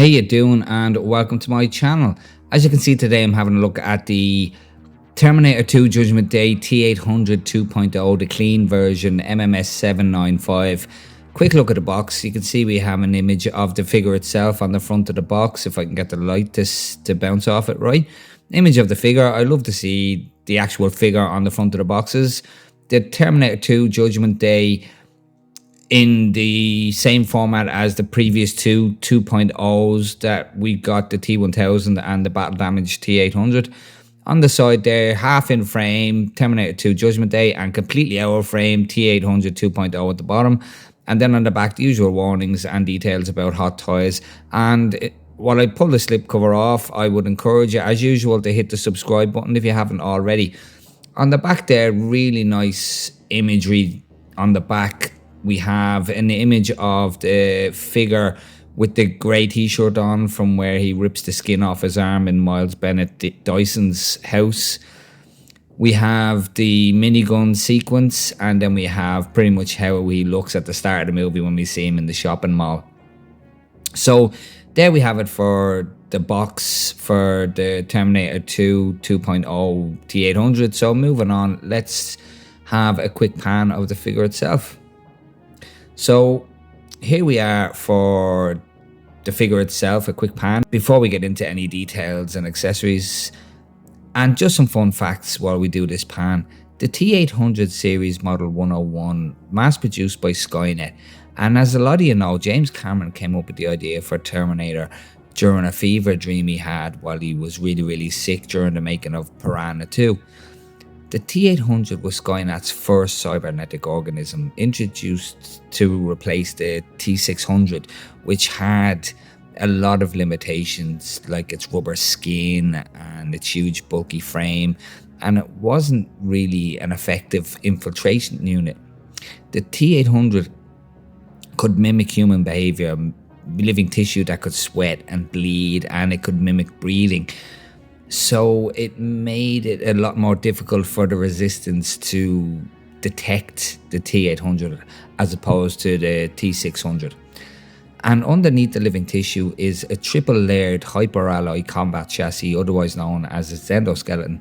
you doing, and welcome to my channel. As you can see today, I'm having a look at the Terminator 2 Judgment Day T-800 2.0, the Clean Version MMS-795. Quick look at the box. You can see we have an image of the figure itself on the front of the box, if I can get the light to bounce off it right. Image of the figure. I love to see the actual figure on the front of the boxes. The Terminator 2 Judgment Day in the same format as the previous two 2.0s that we got, the T-1000 and the battle damaged T-800. On the side there, half in frame, Terminator 2 Judgment Day, and completely out of frame, T-800 2.0 at the bottom. And then on the back, the usual warnings and details about Hot Toys. And while I pull the slipcover off, I would encourage you, as usual, to hit the subscribe button if you haven't already. On the back there, really nice imagery on the back. We have an image of the figure with the grey t-shirt on from where he rips the skin off his arm in Miles Bennett Dyson's house. We have the minigun sequence, and then we have pretty much how he looks at the start of the movie when we see him in the shopping mall. So there we have it for the box for the Terminator 2 2.0 T-800. So moving on, let's have a quick pan of the figure itself. So here we are for the figure itself, a quick pan, before we get into any details and accessories. And just some fun facts while we do this pan. The T-800 series model 101, mass produced by Skynet. And as a lot of you know, James Cameron came up with the idea for Terminator during a fever dream he had while he was really sick during the making of Piranha 2. The T-800 was Skynet's first cybernetic organism, introduced to replace the T-600, which had a lot of limitations, like its rubber skin and its huge bulky frame, and it wasn't really an effective infiltration unit. The T-800 could mimic human behavior, living tissue that could sweat and bleed, and it could mimic breathing. So it made it a lot more difficult for the resistance to detect the T-800 as opposed to the T-600. And underneath the living tissue is a triple layered hyperalloy combat chassis, otherwise known as its endoskeleton.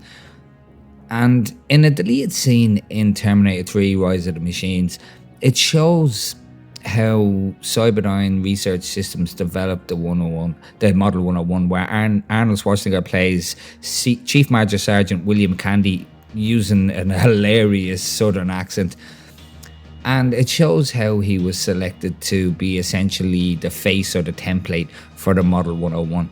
And in a deleted scene in Terminator 3 Rise of the Machines, it shows how Cyberdyne Research Systems developed the Model 101, where Arnold Schwarzenegger plays Chief Master Sergeant William Candy using an hilarious southern accent. And it shows how he was selected to be essentially the face or the template for the Model 101.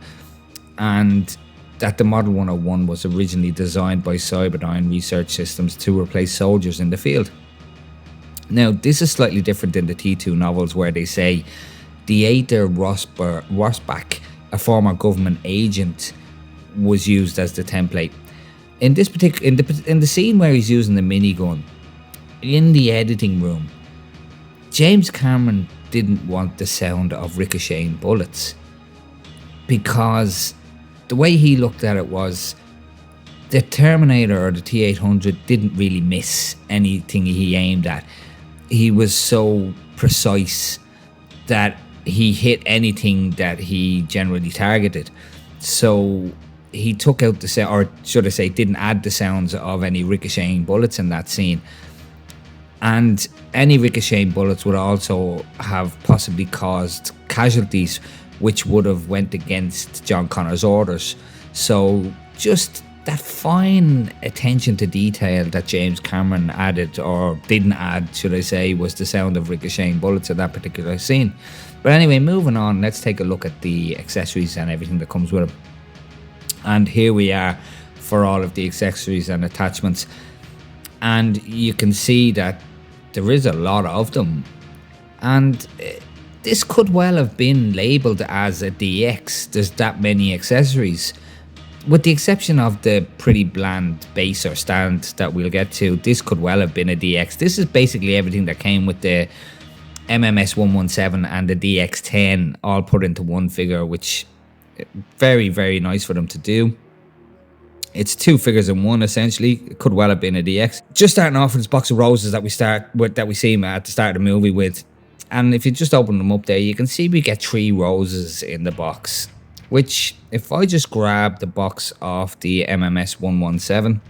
And that the Model 101 was originally designed by Cyberdyne Research Systems to replace soldiers in the field. Now, this is slightly different than the T2 novels, where they say Dieter Rosbach, a former government agent, was used as the template. In this in the scene where he's using the minigun in the editing room, James Cameron didn't want the sound of ricocheting bullets, because the way he looked at it was the Terminator or the T-800 didn't really miss anything he aimed at. He was so precise that he hit anything that he generally targeted. So he took out the sound, or should I say, didn't add the sounds of any ricocheting bullets in that scene. And any ricocheting bullets would also have possibly caused casualties, which would have went against John Connor's orders. So just that fine attention to detail that James Cameron added, or didn't add, should I say, was the sound of ricocheting bullets in that particular scene. But anyway, moving on, let's take a look at the accessories and everything that comes with them. And here we are for all of the accessories and attachments. And you can see that there is a lot of them. And this could well have been labelled as a DX. There's that many accessories. With the exception of the pretty bland base or stand that we'll get to, this could well have been a DX. This is basically everything that came with the MMS-117 and the DX10 all put into one figure, which very nice for them to do. It's two figures in one, essentially. It could well have been a DX. Just starting off with this box of roses that we see him at the start of the movie with. And if you just open them up there, you can see we get 3 roses in the box, which if I just grab the box off the MMS-117,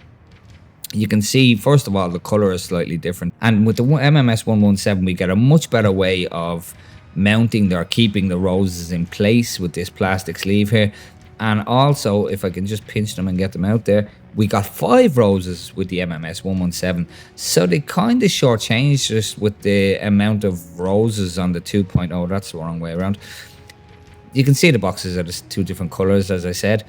you can see, first of all, the color is slightly different. And with the MMS-117, we get a much better way of mounting or keeping the roses in place with this plastic sleeve here. And also, if I can just pinch them and get them out there, we got 5 roses with the MMS-117. So they kind of shortchanged us with the amount of roses on the 2.0. That's the wrong way around. You can see the boxes are just 2 different colors, as I said.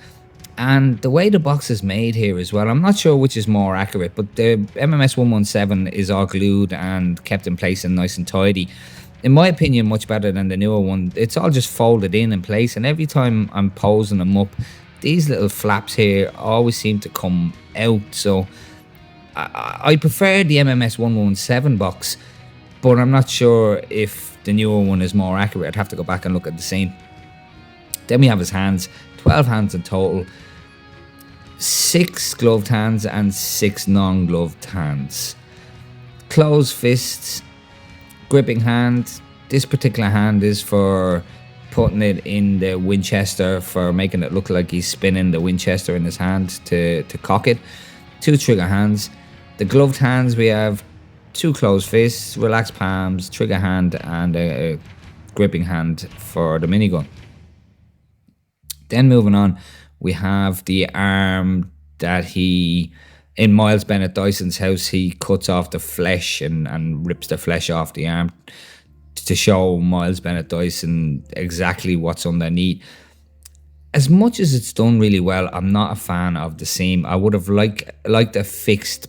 And the way the box is made here as well, I'm not sure which is more accurate, but the MMS-117 is all glued and kept in place and nice and tidy. In my opinion, much better than the newer one. It's all just folded in place, and every time I'm posing them up, these little flaps here always seem to come out. So I prefer the MMS-117 box, but I'm not sure if the newer one is more accurate. I'd have to go back and look at the scene. Then we have his hands, 12 hands in total, 6 gloved hands and 6 non-gloved hands. Closed fists, gripping hand. This particular hand is for putting it in the Winchester, for making it look like he's spinning the Winchester in his hand to cock it. 2 trigger hands. The gloved hands, we have 2 closed fists, relaxed palms, trigger hand, and a gripping hand for the minigun. Then moving on, we have the arm that he, in Miles Bennett Dyson's house, he cuts off the flesh and rips the flesh off the arm to show Miles Bennett Dyson exactly what's underneath. As much as it's done really well, I'm not a fan of the seam. I would have liked a fixed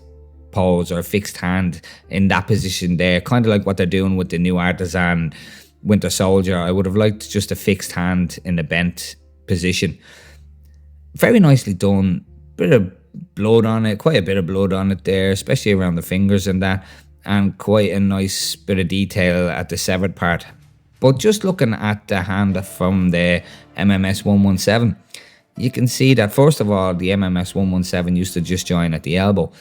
pose or a fixed hand in that position there, kind of like what they're doing with the new Artisan Winter Soldier. I would have liked just a fixed hand in the bent position. Very nicely done. Bit of blood on it, quite a bit of blood on it there, especially around the fingers and that, and quite a nice bit of detail at the severed part. But just looking at the hand from the MMS-117, you can see that first of all, the MMS-117 used to just join at the elbow,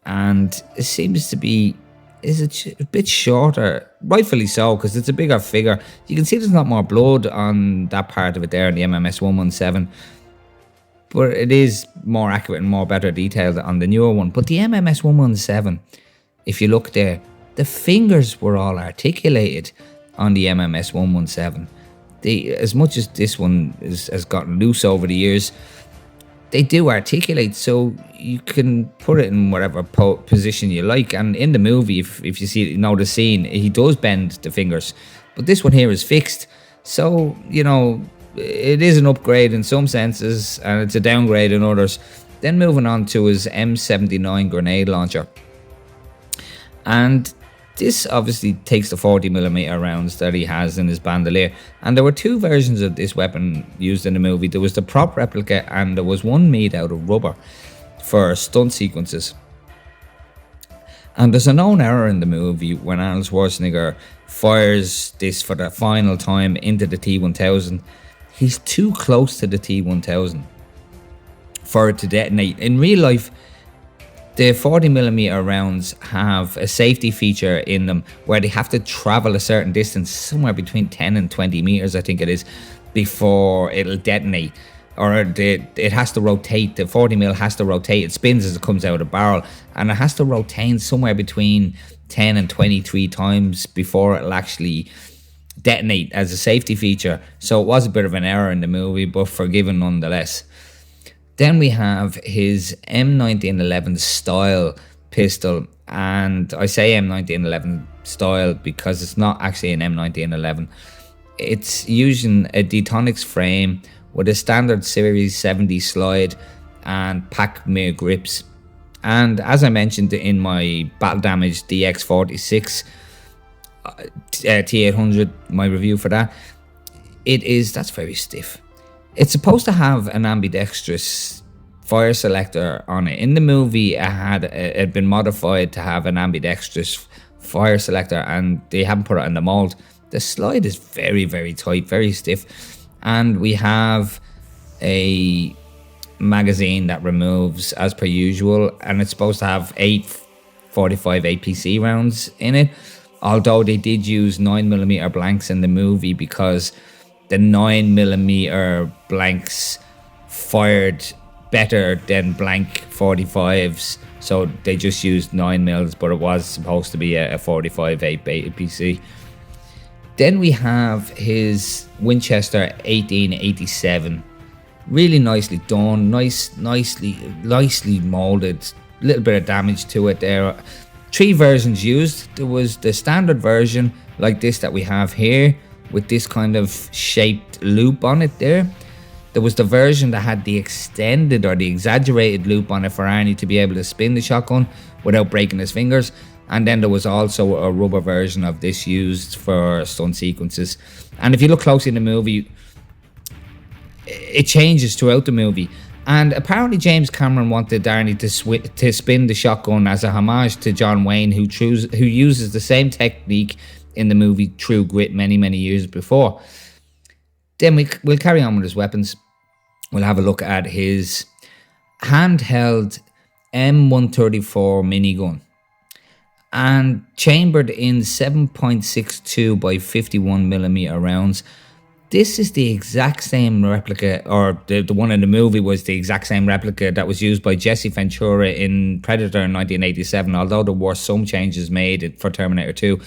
and it seems to be a bit shorter, rightfully so, because it's a bigger figure. You can see there's not more blood on that part of it there in the MMS-117, but it is more accurate and more better detailed on the newer one. But the MMS-117, if you look there, the fingers were all articulated on the MMS-117. As much as this one has gotten loose over the years, they do articulate, so you can put it in whatever position you like. And in the movie, if you know the scene, he does bend the fingers, but this one here is fixed. So, you know, it is an upgrade in some senses, and it's a downgrade in others. Then moving on to his M79 grenade launcher. And this obviously takes the 40mm rounds that he has in his bandolier. And there were 2 versions of this weapon used in the movie. There was the prop replica, and there was one made out of rubber for stunt sequences. And there's a known error in the movie when Arnold Schwarzenegger fires this for the final time into the T-1000. He's too close to the T-1000 for it to detonate. In real life, the 40mm rounds have a safety feature in them where they have to travel a certain distance, somewhere between 10 and 20 meters, I think it is, before it'll detonate. Or it has to rotate. The 40mm has to rotate. It spins as it comes out of the barrel, and it has to rotate somewhere between 10 and 23 times before it'll actually detonate as a safety feature. So it was a bit of an error in the movie, but forgiven nonetheless. Then we have his M1911 style pistol, and I say M1911 style because it's not actually an M1911. It's using a Detonics frame with a standard Series 70 slide and pack mirror grips. And as I mentioned in my battle damage DX46 T-800, my review for that, that's very stiff. It's supposed to have an ambidextrous fire selector on it. In the movie, it had been modified to have an ambidextrous fire selector, and they haven't put it in the mold. The slide is very, very tight, very stiff. And we have a magazine that removes as per usual, and it's supposed to have 8 45 APC rounds in it. although they did use 9mm blanks in the movie because the 9mm blanks fired better than blank 45s, so they just used 9mm, but it was supposed to be a 45 8 APC. Then we have his Winchester 1887. Really nicely done, nicely molded. A little bit of damage to it there. 3 versions used. There was the standard version like this that we have here with this kind of shaped loop on it there. There was the version that had the extended or the exaggerated loop on it for Arnie to be able to spin the shotgun without breaking his fingers. And then there was also a rubber version of this used for stunt sequences. And if you look closely in the movie, it changes throughout the movie. And apparently James Cameron wanted Arnie to spin the shotgun as a homage to John Wayne, who uses the same technique in the movie True Grit many years before. Then we'll carry on with his weapons. We'll have a look at his handheld M134 minigun, and chambered in 7.62 by 51mm rounds. This is the exact same replica, or the one in the movie was the exact same replica that was used by Jesse Ventura in Predator in 1987, although there were some changes made for Terminator 2.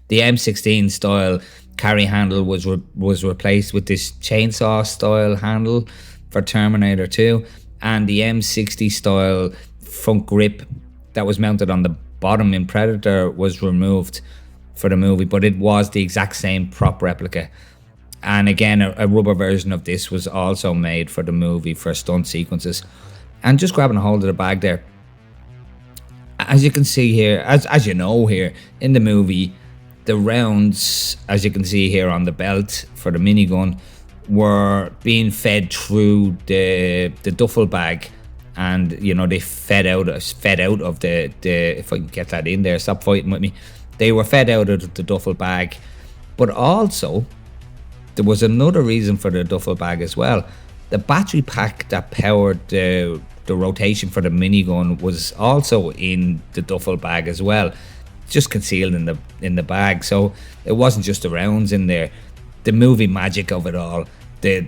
The M16 style carry handle was replaced with this chainsaw style handle for Terminator 2, and the M60 style front grip that was mounted on the bottom in Predator was removed for the movie, but it was the exact same prop replica. And again, a rubber version of this was also made for the movie for stunt sequences. And just grabbing a hold of the bag there, as you can see here, as you know here in the movie, the rounds, as you can see here on the belt for the minigun, were being fed through the duffel bag, and you know they fed out of the if I can get that in there, stop fighting with me. They were fed out of the duffel bag, but also there was another reason for the duffel bag as well. The battery pack that powered the rotation for the minigun was also in the duffel bag as well, just concealed in the bag. So it wasn't just the rounds in there. The movie magic of it all, the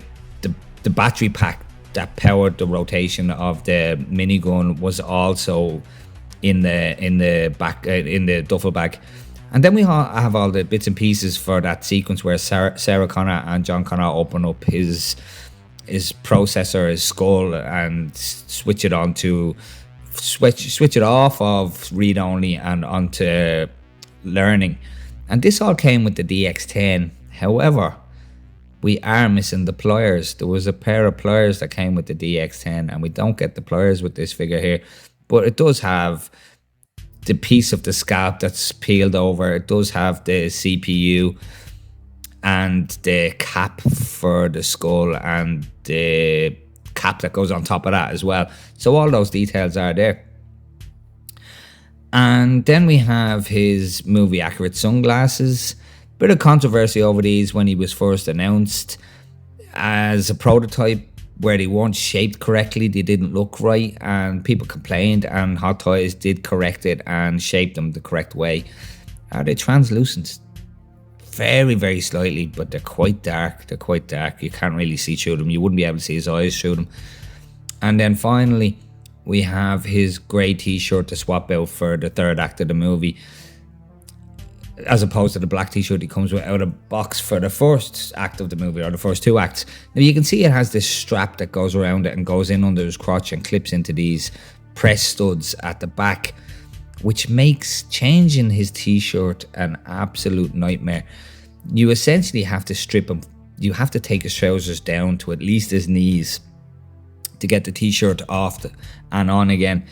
battery pack that powered the rotation of the minigun was also in the back in the duffel bag. And then we have all the bits and pieces for that sequence where Sarah Connor and John Connor open up his processor, his skull, and switch it off of read only and onto learning. And this all came with the DX10. However, we are missing the pliers. There was a pair of pliers that came with the DX10, and we don't get the pliers with this figure here, but it does have the piece of the sculpt that's peeled over. It does have the CPU and the cap for the skull and the cap that goes on top of that as well. So all those details are there. And then we have his movie accurate sunglasses. Bit of controversy over these when he was first announced as a prototype, where they weren't shaped correctly, they didn't look right, and people complained, and Hot Toys did correct it and shaped them the correct way. They're translucent, very slightly, but they're quite dark. You can't really see through them. You wouldn't be able to see his eyes through them. And then finally, we have his grey t-shirt to swap out for the third act of the movie, as opposed to the black t-shirt he comes with out of box for the first act of the movie, or the first 2 acts. Now you can see it has this strap that goes around it and goes in under his crotch and clips into these press studs at the back, which makes changing his t-shirt an absolute nightmare. You essentially have to strip him. You have to take his trousers down to at least his knees to get the t-shirt off and on again.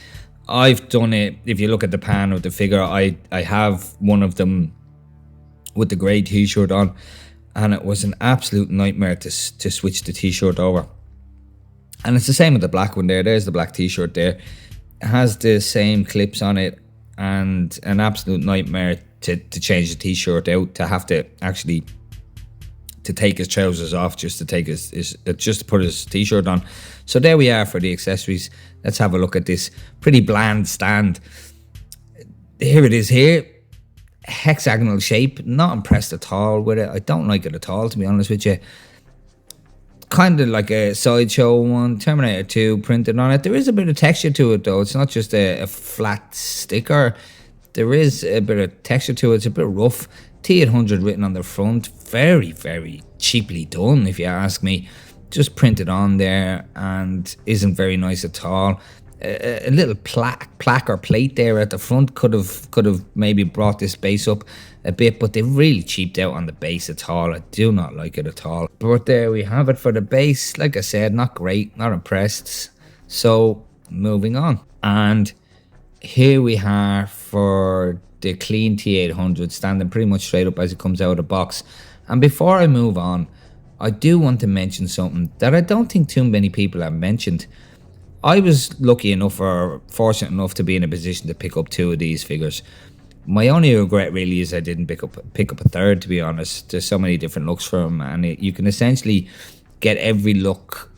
I've done it. If you look at the pan of the figure, I have one of them with the grey t-shirt on, and it was an absolute nightmare to switch the t-shirt over. And it's the same with the black one there. There's the black t-shirt there. It has the same clips on it, and an absolute nightmare to change the t-shirt out, to have to actually to take his trousers off just to take just to put his t-shirt on. So there we are for the accessories. Let's have a look at this pretty bland stand. Here it is here. hexagonal shape. Not impressed at all with it. I don't like it at all, to be honest with you. Kind of like a sideshow one, Terminator 2 printed on it. There is a bit of texture to it though. It's not just a flat sticker. There is a bit of texture to it. It's a bit rough. T-800 written on the front. Very, very cheaply done, if you ask me. Just printed on there and isn't very nice at all. A little plaque or plate there at the front could have maybe brought this base up a bit, but they really cheaped out on the base at all. I do not like it at all. But there we have it for the base. Like I said, not great, not impressed. So moving on, and here we are for the clean T-800, standing pretty much straight up as it comes out of the box. And before I move on, I do want to mention something that I don't think too many people have mentioned. I was lucky enough or fortunate enough to be in a position to pick up 2 of these figures. My only regret really is I didn't pick up a third, to be honest. There's so many different looks for them, and you can essentially get every look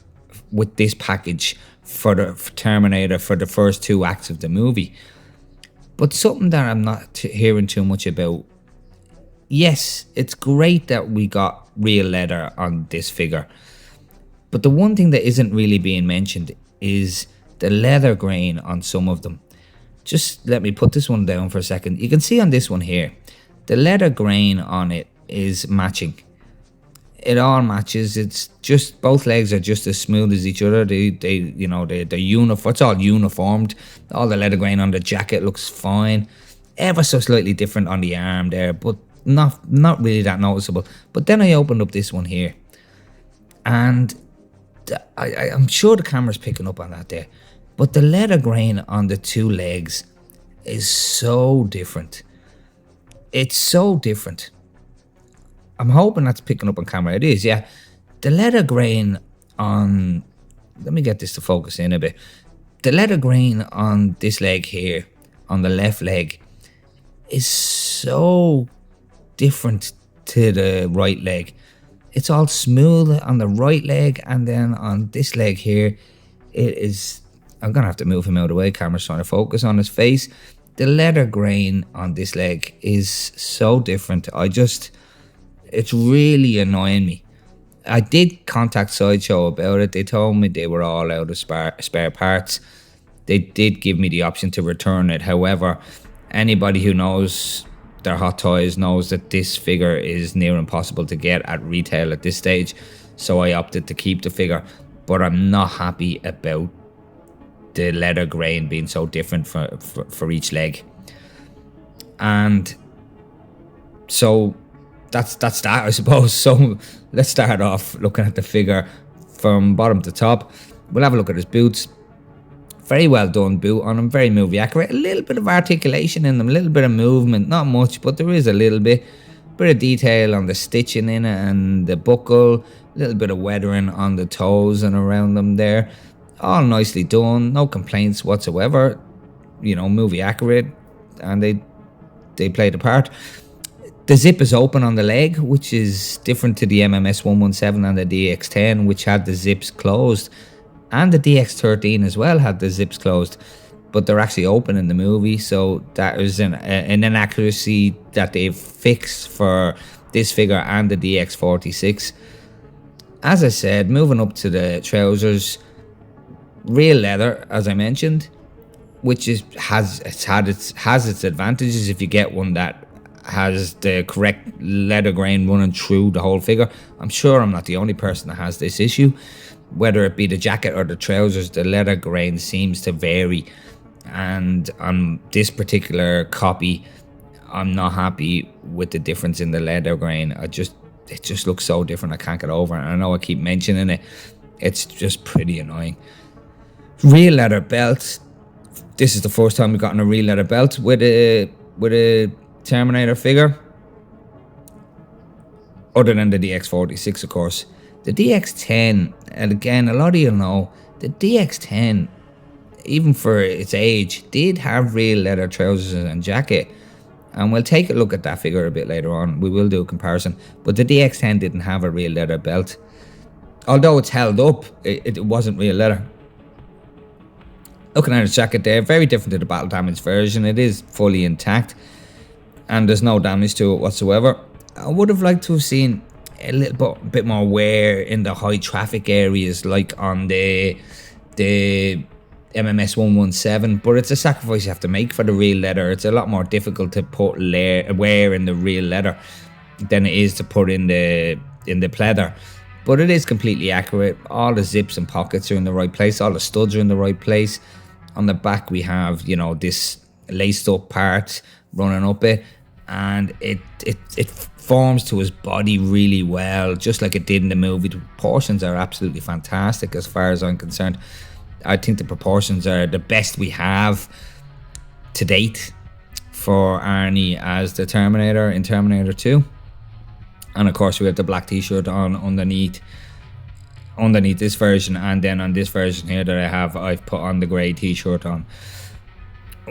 with this package for Terminator for the first 2 acts of the movie. But something that I'm not hearing too much about. Yes, it's great that we got real leather on this figure, but the one thing that isn't really being mentioned is the leather grain on some of them. Just let me put this one down for a second. You can see on this one here, the leather grain on it is matching. It all matches. It's just, both legs are just as smooth as each other. They're uniform. It's all uniformed. All the leather grain on the jacket looks fine. Ever so slightly different on the arm there, but not really that noticeable. But then I opened up this one here, and I'm sure the camera's picking up on that there, but the leather grain on the 2 legs is so different. It's so different. I'm hoping that's picking up on camera. It is, yeah. The leather grain on... Let me get this to focus in a bit. The leather grain on this leg here, on the left leg, is so different to the right leg. It's all smooth on the right leg, and then on this leg here, it is... I'm going to have to move him out of the way. Camera's trying to focus on his face. The leather grain on this leg is so different. It's really annoying me. I did contact Sideshow about it. They told me they were all out of spare parts. They did give me the option to return it. However, anybody who knows their Hot Toys knows that this figure is near impossible to get at retail at this stage, so I opted to keep the figure. But I'm not happy about the leather grain being so different for each leg. And so that's that, I suppose. So let's start off looking at the figure from bottom to top. We'll have a look at his boots. Very well done boot on him, very movie accurate. A little bit of articulation in them, a little bit of movement, not much, but there is a little bit. Bit of detail on the stitching in it and the buckle, a little bit of weathering on the toes and around them there. All nicely done, no complaints whatsoever. You know, movie accurate, and they played the part. The zip is open on the leg, which is different to the MMS-117 and the DX10, which had the zips closed. And the DX13 as well had the zips closed, but they're actually open in the movie. So that is an inaccuracy that they've fixed for this figure and the DX46. As I said, moving up to the trousers, real leather, as I mentioned, which has its advantages if you get one that has the correct leather grain running through the whole figure. I'm sure I'm not the only person that has this issue. Whether it be the jacket or the trousers, the leather grain seems to vary. And on this particular copy, I'm not happy with the difference in the leather grain. It just looks so different. I can't get over it. And I know I keep mentioning it. It's just pretty annoying. Real leather belt. This is the first time we've gotten a real leather belt with a Terminator figure. Other than the DX46, of course. The DX10, and again, a lot of you know, the DX10, even for its age, did have real leather trousers and jacket. And we'll take a look at that figure a bit later on. We will do a comparison. But the DX10 didn't have a real leather belt. Although it's held up, it wasn't real leather. Looking at its jacket there, very different to the battle damage version. It is fully intact. and there's no damage to it whatsoever. I would have liked to have seen a little bit more wear in the high traffic areas, like on the MMS-117, but it's a sacrifice you have to make for the real leather. It's a lot more difficult to put wear in the real leather than it is to put in the pleather. But it is completely accurate. All the zips and pockets are in the right place. All the studs are in the right place. On the back we have, you know, this laced up part running up it, and it forms to his body really well, just like it did in the movie. The proportions are absolutely fantastic as far as I'm concerned. I think the proportions are the best we have to date for Arnie as the Terminator in Terminator 2. And of course we have the black t-shirt on underneath this version, and then on this version here that I have, I've put on the grey t-shirt on,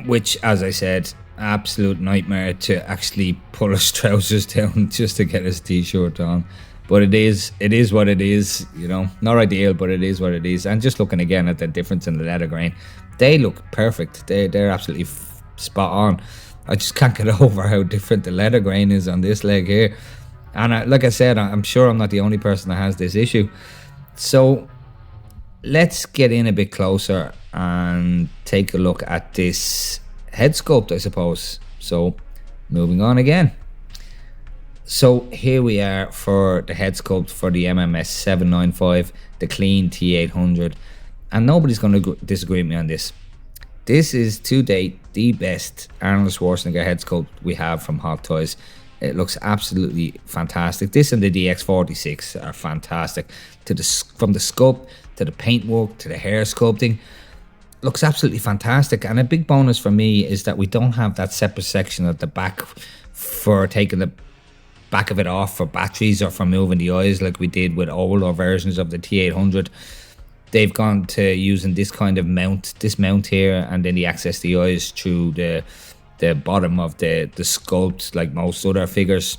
which, as I said, absolute nightmare to actually pull his trousers down just to get his t-shirt on. But it is what it is, you know. Not ideal, but it is what it is. And just looking again at the difference in the leather grain, they look perfect. They're absolutely spot on. I just can't get over how different the leather grain is on this leg here. And like I said, I'm sure I'm not the only person that has this issue. So let's get in a bit closer and take a look at this head sculpt, I suppose. So moving on again. So here we are for the head sculpt for the MMS-795, the Clean T-800. And nobody's going to disagree with me on this. This is, to date, the best Arnold Schwarzenegger head sculpt we have from Hot Toys. It looks absolutely fantastic. This and the DX46 are fantastic. From the sculpt, to the paintwork, to the hair sculpting. Looks absolutely fantastic. And a big bonus for me is that we don't have that separate section at the back for taking the back of it off for batteries or for moving the eyes like we did with older versions of the T-800. They've gone to using this kind of mount, this mount here, and then they access the eyes through the bottom of the sculpt, like most other figures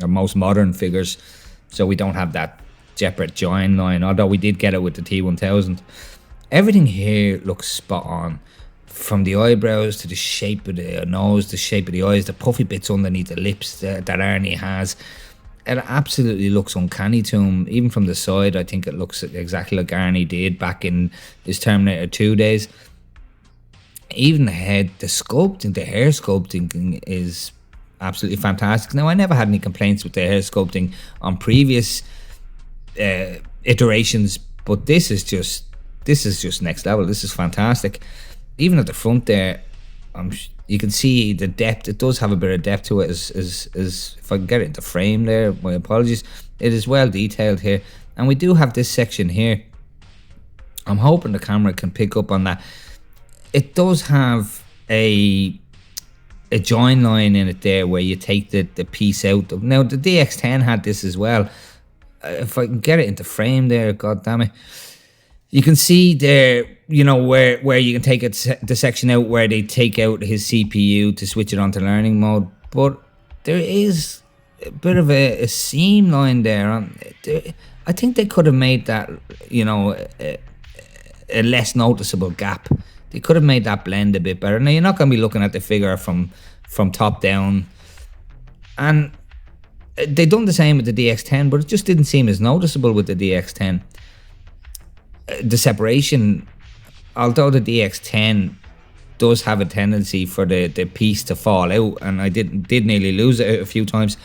or most modern figures. So we don't have that separate join line, although we did get it with the T-1000. Everything here looks spot on, from the eyebrows to the shape of the nose, the shape of the eyes, the puffy bits underneath the lips that Arnie has. It absolutely looks uncanny to him. Even from the side, I think it looks exactly like Arnie did back in his Terminator 2 days. Even the head, the sculpting, the hair sculpting is absolutely fantastic. Now, I never had any complaints with the hair sculpting on previous iterations, but this is just next level. This is fantastic. Even at the front there, you can see the depth. It does have a bit of depth to it. As if I can get it into frame there, my apologies. It is well detailed here, and we do have this section here. I'm hoping the camera can pick up on that. It does have a join line in it there where you take the piece out. Now the DX10 had this as well. If I can get it into frame there, god damn it. You can see there, you know, where you can take the section out where they take out his CPU to switch it onto learning mode. But there is a bit of a seam line there. I think they could have made that, you know, a less noticeable gap. They could have made that blend a bit better. Now, you're not going to be looking at the figure from top down. And they done the same with the DX10, but it just didn't seem as noticeable with the DX10. The separation, although the DX10 does have a tendency for the piece to fall out, and I did nearly lose it a few times,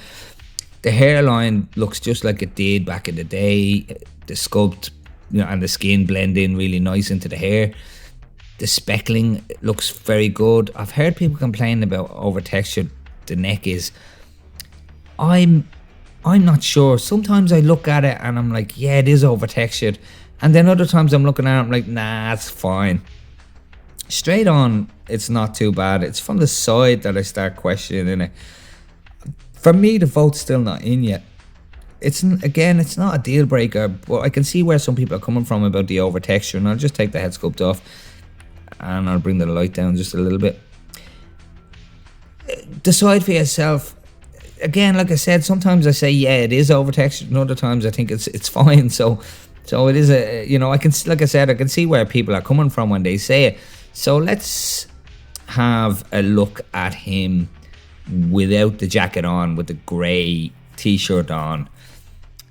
the hairline looks just like it did back in the day. The sculpt, you know, and the skin blend in really nice into the hair. The speckling looks very good. I've heard people complain about over textured the neck is. I'm not sure. Sometimes I look at it and I'm like, yeah, it is over textured. And then other times I'm looking at it, I'm like, nah, it's fine. Straight on, it's not too bad. It's from the side that I start questioning it. For me, the vote's still not in yet. It's not a deal breaker, but I can see where some people are coming from about the over texture, and I'll just take the head sculpt off and I'll bring the light down just a little bit. Decide for yourself. Again, like I said, sometimes I say, yeah, it is over textured, and other times I think it's fine. So it is I can, like I said, I can see where people are coming from when they say it. So let's have a look at him without the jacket on, with the grey t-shirt on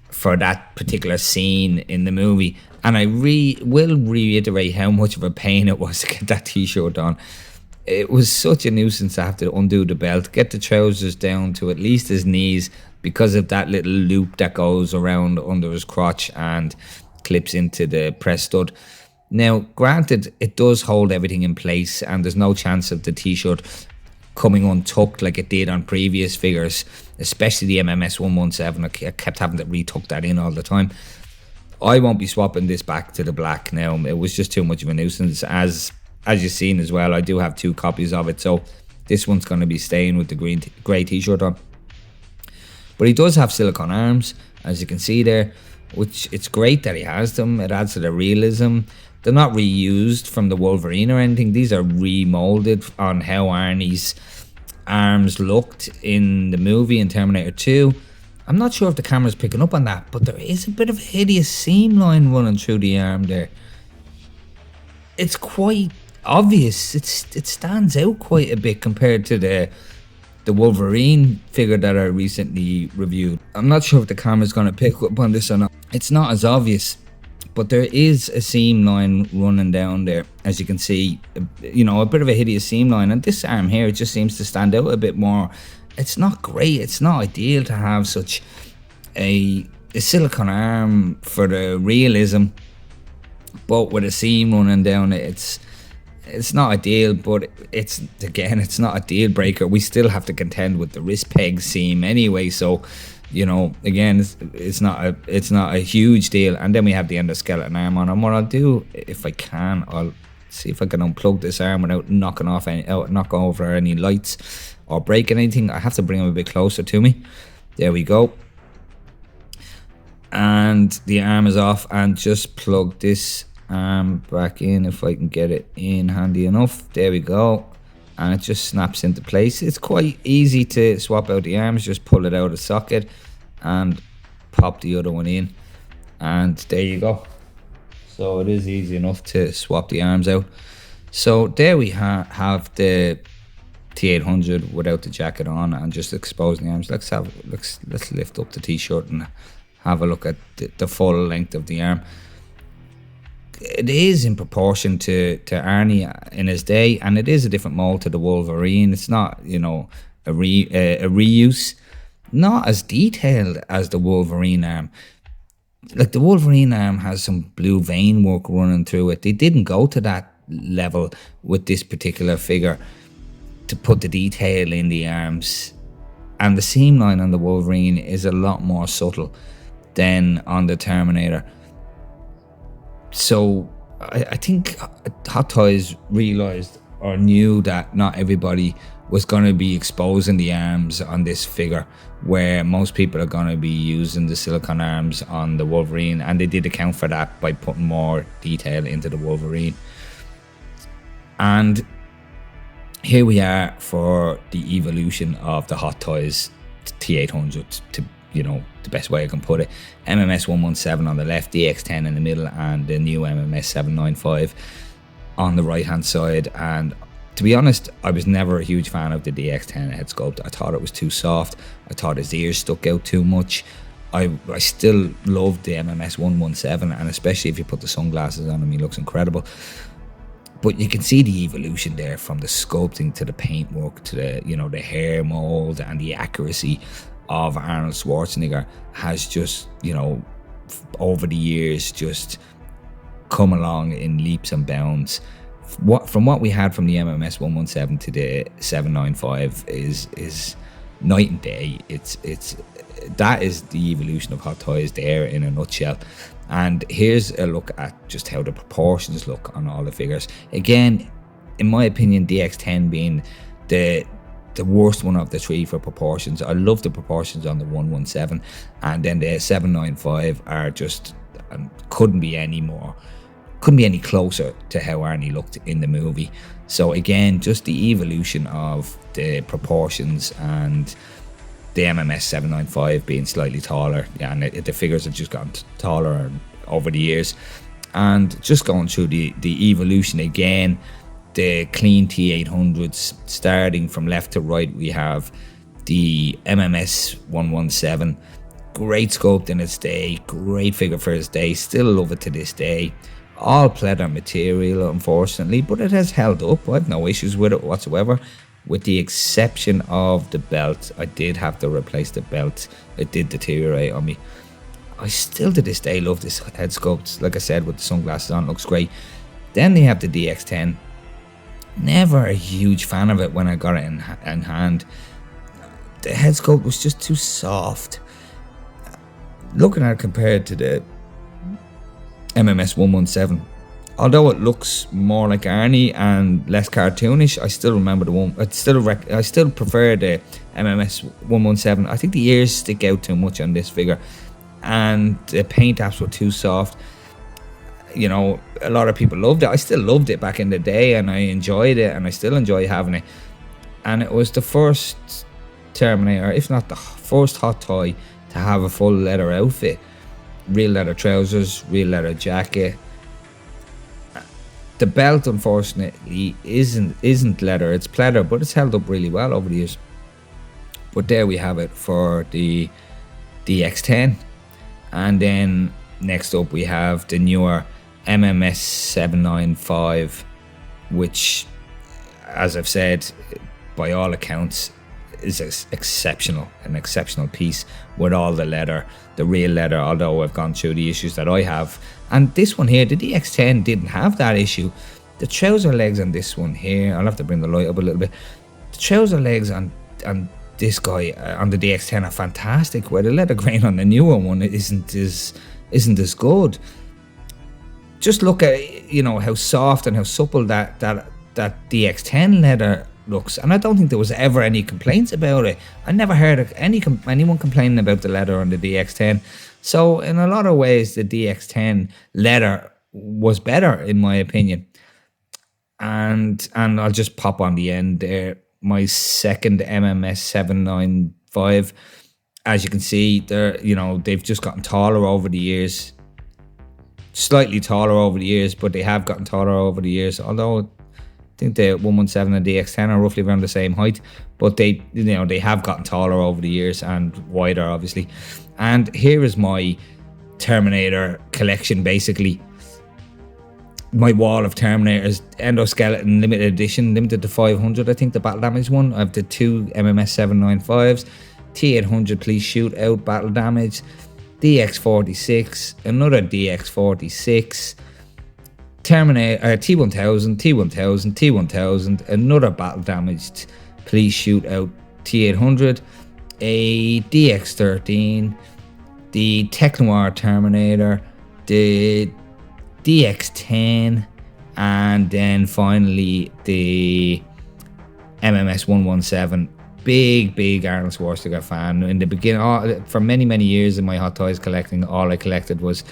for that particular scene in the movie. And I will reiterate how much of a pain it was to get that t-shirt on. It was such a nuisance to have to undo the belt, get the trousers down to at least his knees because of that little loop that goes around under his crotch and clips into the press stud. Now, granted, it does hold everything in place and there's no chance of the t-shirt coming untucked like it did on previous figures, especially the MMS-117. I kept having to retuck that in all the time. I won't be swapping this back to the black now. It was just too much of a nuisance. As you've seen as well, I do have 2 copies of it, so this one's going to be staying with the grey t-shirt on. But he does have silicone arms, as you can see there, which it's great that he has them. It adds to the realism. They're not reused from the Wolverine or anything. These are remolded on how Arnie's arms looked in the movie in Terminator 2. I'm not sure if the camera's picking up on that, but there is a bit of a hideous seam line running through the arm there. It's quite obvious. It stands out quite a bit compared to the Wolverine figure that I recently reviewed. I'm not sure if the camera's going to pick up on this or not. It's not as obvious, but there is a seam line running down there, as you can see. You know, a bit of a hideous seam line, and this arm here, it just seems to stand out a bit more. It's not great. It's not ideal to have such a silicone arm for the realism, but with a seam running down it, it's not ideal. But it's not a deal breaker. We still have to contend with the wrist peg seam anyway, so you know, again, it's not a huge deal. And then we have the endoskeleton arm on. And what I'll do, if I can, I'll see if I can unplug this arm without knocking over any lights or breaking anything. I have to bring him a bit closer to me. There we go. And the arm is off, and just plug this arm back in if I can get it in handy enough. There we go. And it just snaps into place. It's quite easy to swap out the arms. Just pull it out of the socket and pop the other one in, and there you go. So it is easy enough to swap the arms out. So there we have the T-800 without the jacket on and just exposing the arms. Let's lift up the t-shirt and have a look at the full length of the arm. It is in proportion to Arnie in his day, and it is a different mold to the Wolverine. It's not, you know, a reuse. Not as detailed as the Wolverine arm. Like, the Wolverine arm has some blue vein work running through it. They didn't go to that level with this particular figure to put the detail in the arms. And the seam line on the Wolverine is a lot more subtle than on the Terminator. So I think Hot Toys realised or knew that not everybody was going to be exposing the arms on this figure, where most people are going to be using the silicone arms on the Wolverine, and they did account for that by putting more detail into the Wolverine. And here we are for the evolution of the Hot Toys T-800 to, you know, the best way I can put it. MMS-117 on the left, DX10 in the middle, and the new MMS-795 on the right hand side. And to be honest, I was never a huge fan of the DX10 head sculpt. I thought it was too soft. I thought his ears stuck out too much. I still love the MMS-117, and especially if you put the sunglasses on him, he looks incredible. But you can see the evolution there, from the sculpting to the paintwork to the, you know, the hair mold, and the accuracy of Arnold Schwarzenegger has just, you know, over the years just come along in leaps and bounds. From what we had from the MMS-117 to the 795 is night and day. That is the evolution of Hot Toys there in a nutshell. And here's a look at just how the proportions look on all the figures. Again, in my opinion, DX10 being the worst one of the three for proportions. I love the proportions on the 117, and then the 795 are just couldn't be any closer to how Arnie looked in the movie. So again, just the evolution of the proportions, and the MMS 795 being slightly taller, and the figures have just gotten taller over the years. And just going through the evolution again, the clean T-800s. Starting from left to right, we have the MMS-117. Great sculpt in its day, great figure for its day, still love it to this day. All pleather material, unfortunately, but it has held up. I have no issues with it whatsoever, with the exception of the belt. I did have to replace the belt. It did deteriorate on me. I still to this day love this head sculpt. Like I said, with the sunglasses on, looks great. Then they have the DX10. Never a huge fan of it when I got it in hand. The head sculpt was just too soft. Looking at it compared to the MMS-117, although it looks more like Arnie and less cartoonish, I still remember the one. I still prefer the MMS-117. I think the ears stick out too much on this figure, and the paint apps were too soft. You know, a lot of people loved it. I still loved it back in the day, and I enjoyed it, and I still enjoy having it. And it was the first Terminator, if not the first hot toy, to have a full leather outfit. Real leather trousers, real leather jacket. The belt, unfortunately, isn't leather. It's pleather, but it's held up really well over the years. But there we have it for the DX10. And then next up we have the newer MMS-795, which, as I've said, by all accounts, is an exceptional piece with all the leather, the real leather, although I've gone through the issues that I have. And this one here, the DX10 didn't have that issue. The trouser legs on this one here, I'll have to bring the light up a little bit. The trouser legs on this guy, on the DX10, are fantastic, where the leather grain on the newer one isn't as good. Just look at, you know, how soft and how supple that DX10 leather looks, and I don't think there was ever any complaints about it. I never heard of anyone complaining about the leather on the DX10. So in a lot of ways, the DX10 leather was better, in my opinion. And I'll just pop on the end there, my second MMS-795. As you can see, they've just gotten taller over the years, slightly taller over the years, but they have gotten taller over the years. Although I think the 117 and DX10 are roughly around the same height, but they have gotten taller over the years and wider, obviously. And here is my Terminator collection, basically. My wall of Terminators, endoskeleton limited edition, limited to 500. I think the battle damage one. I have the two MMS-795s, T-800 police shootout battle damage, DX46, another DX46. Terminator, T-1000, T-1000, T-1000, another battle damaged police shootout T-800, a DX13, the Tech Noir Terminator, the DX10, and then finally the MMS-117. Big Arnold Schwarzenegger fan. In the beginning, for many years in my Hot Toys collecting, all I collected was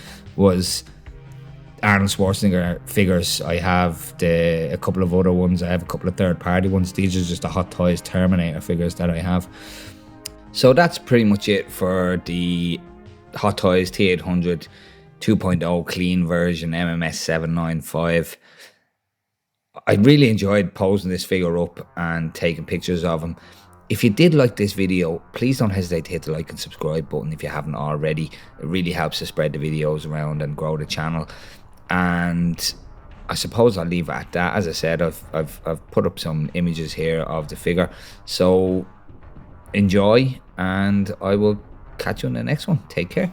Arnold Schwarzenegger figures. I have a couple of other ones. I have a couple of third-party ones. These are just the Hot Toys Terminator figures that I have. So that's pretty much it for the Hot Toys T-800 2.0 Clean Version MMS-795. I really enjoyed posing this figure up and taking pictures of him. If you did like this video, please don't hesitate to hit the like and subscribe button if you haven't already. It really helps to spread the videos around and grow the channel. And I suppose I'll leave it at that. As I said, I've put up some images here of the figure. So enjoy, and I will catch you in the next one. Take care.